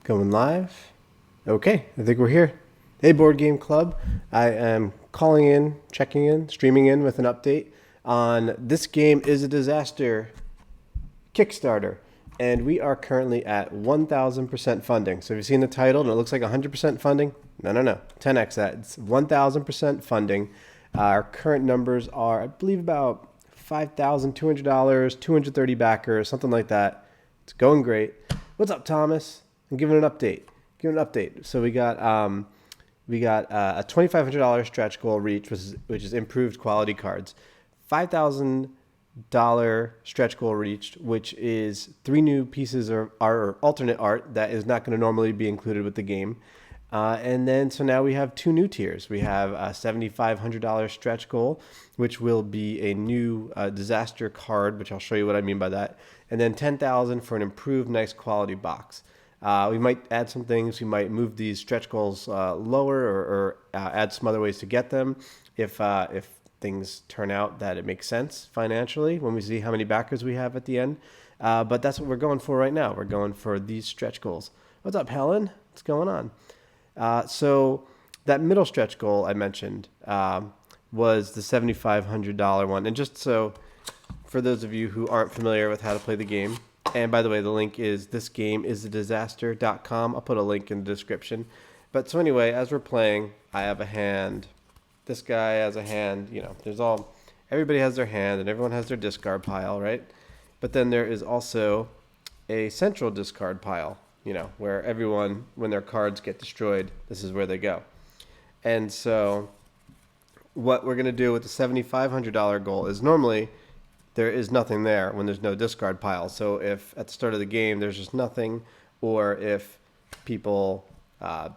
Going live. Okay, I think we're here. Hey, Board Game Club. I am calling in, checking in, streaming in with an update on This Game is a Disaster Kickstarter. And we are currently at 1,000% funding. So if you've seen the title and it looks like 100% funding, no. 10x that. It's 1,000% funding. Our current numbers are, I believe, about $5,200, 230 backers, something like that. It's going great. What's up, Thomas? I'm giving an update. So we got a $2,500 stretch goal reach, which is improved quality cards. $5,000 stretch goal reached, which is 3 new pieces of our alternate art that is not going to normally be included with the game. And then so now we have 2 new tiers. We have a $7,500 stretch goal, which will be a new disaster card, which I'll show you what I mean by that. And then $10,000 for an improved, nice quality box. We might add some things. We might move these stretch goals lower or add some other ways to get them if things turn out that it makes sense financially when we see how many backers we have at the end. But that's what we're going for right now. We're going for these stretch goals. What's up, Helen? What's going on? So that middle stretch goal I mentioned was the $7,500 one. And just so for those of you who aren't familiar with how to play the game, and by the way, the link is thisgameisadisaster.com. I'll put a link in the description. But so anyway, as we're playing, I have a hand. This guy has a hand. You know, everybody has their hand and everyone has their discard pile, right? But then there is also a central discard pile, you know, where everyone, when their cards get destroyed, this is where they go. And so what we're going to do with the $7,500 goal is normally there is nothing there when there's no discard pile. So if at the start of the game there's just nothing, or if people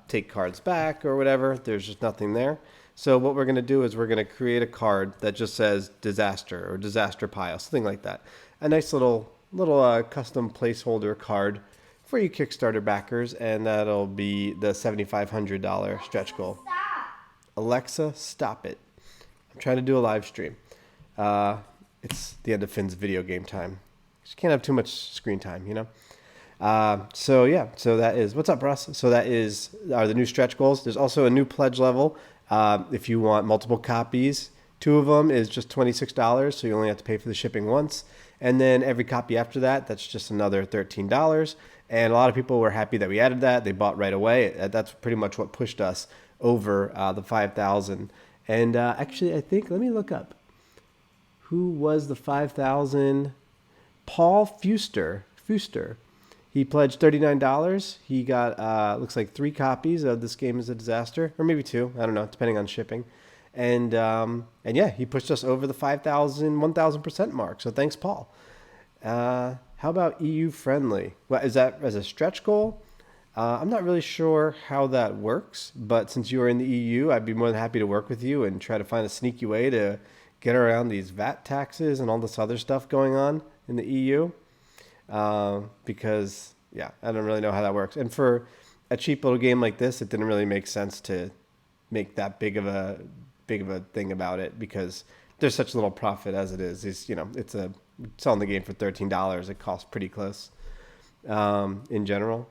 take cards back or whatever, there's just nothing there. So what we're going to do is we're going to create a card that just says disaster or disaster pile, something like that. A nice little custom placeholder card for you Kickstarter backers, and that'll be the $7,500 stretch goal. Alexa, stop it. I'm trying to do a live stream. It's the end of Finn's video game time. You can't have too much screen time, you know? So that is, what's up, Russ? So that are the new stretch goals. There's also a new pledge level. If you want multiple copies, 2 of them is just $26, so you only have to pay for the shipping once. And then every copy after that, that's just another $13. And a lot of people were happy that we added that. They bought right away. That's pretty much what pushed us over the 5,000. And actually, I think, let me look up. Who was the 5,000? Paul Fuster. He pledged $39. He got, looks like 3 copies of This Game is a Disaster, or maybe 2. I don't know, depending on shipping. And yeah, he pushed us over the 5,000, 1,000% mark. So thanks, Paul. How about EU friendly? Well, is that as a stretch goal? I'm not really sure how that works, but since you are in the EU, I'd be more than happy to work with you and try to find a sneaky way to get around these VAT taxes and all this other stuff going on in the EU. Because yeah, I don't really know how that works. And for a cheap little game like this, it didn't really make sense to make that big of a thing about it because there's such little profit as it is. It's, you know, it's selling the game for $13. It costs pretty close in general.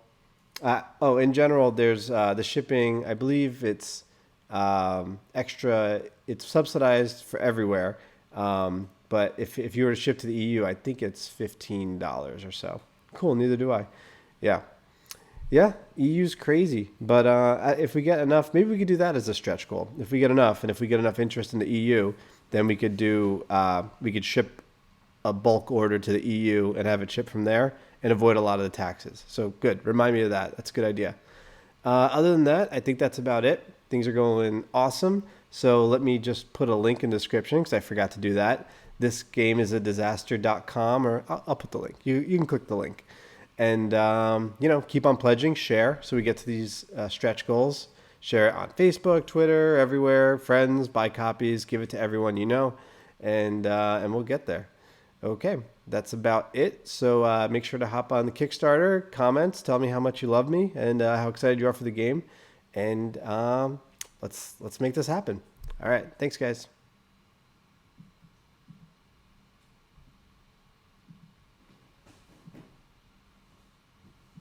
In general, there's the shipping. I believe it's extra. It's subsidized for everywhere. But if you were to ship to the EU, I think it's $15 or so. Cool, neither do I. Yeah, EU's crazy. But if we get enough, maybe we could do that as a stretch goal. If we get enough, and if we get enough interest in the EU, then we could ship a bulk order to the EU and have it shipped from there and avoid a lot of the taxes. So good, remind me of that. That's a good idea. Other than that, I think that's about it. Things are going awesome. So let me just put a link in the description because I forgot to do that. Thisgameisadisaster.com, or I'll put the link. You can click the link. And, keep on pledging, share so we get to these stretch goals. Share it on Facebook, Twitter, everywhere, friends, buy copies, give it to everyone you know, and we'll get there. Okay, that's about it. So make sure to hop on the Kickstarter, comments, tell me how much you love me and how excited you are for the game. And let's make this happen. All right, thanks, guys.